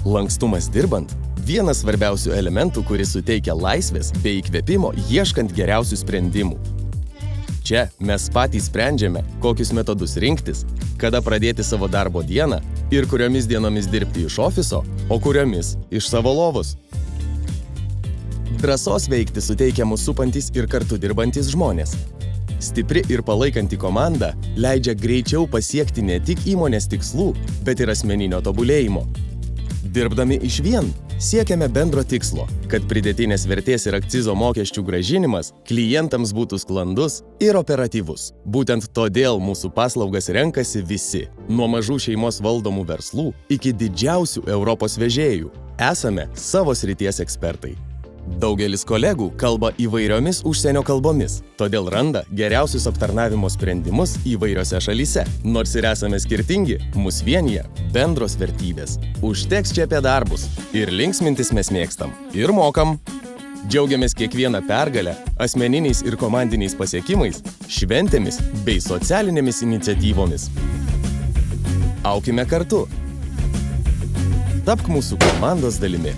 Lankstumas dirbant – vienas svarbiausių elementų, kuris suteikia laisvės bei įkvėpimo ieškant geriausių sprendimų. Čia mes patys sprendžiame, kokius metodus rinktis, kada pradėti savo darbo dieną ir kuriomis dienomis dirbti iš ofiso, o kuriomis iš savo lovos. Drąsos veikti suteikia mus supantys ir kartu dirbantys žmonės. Stipri ir palaikanti komanda leidžia greičiau pasiekti ne tik įmonės tikslų, bet ir asmeninio tobulėjimo. Dirbdami išvien, siekiame bendro tikslo, kad pridėtinės vertės ir akcizo mokesčių grąžinimas klientams būtų sklandus ir operatyvus. Būtent todėl mūsų paslaugas renkasi visi, nuo mažų šeimos valdomų verslų iki didžiausių Europos vežėjų. Esame savo srities ekspertai. Daugelis kolegų kalba įvairiomis užsienio kalbomis, todėl randa geriausius aptarnavimo sprendimus įvairiose šalyse. Nors ir esame skirtingi, mus vienija bendros vertybės. Užteks čia apie darbus. Ir linksmintis mes mėgstam. Ir mokam. Džiaugiamės kiekvieną pergalę, asmeniniais ir komandiniais pasiekimais, šventėmis bei socialinėmis iniciatyvomis. Aukime kartu. Tapk mūsų komandos dalimi.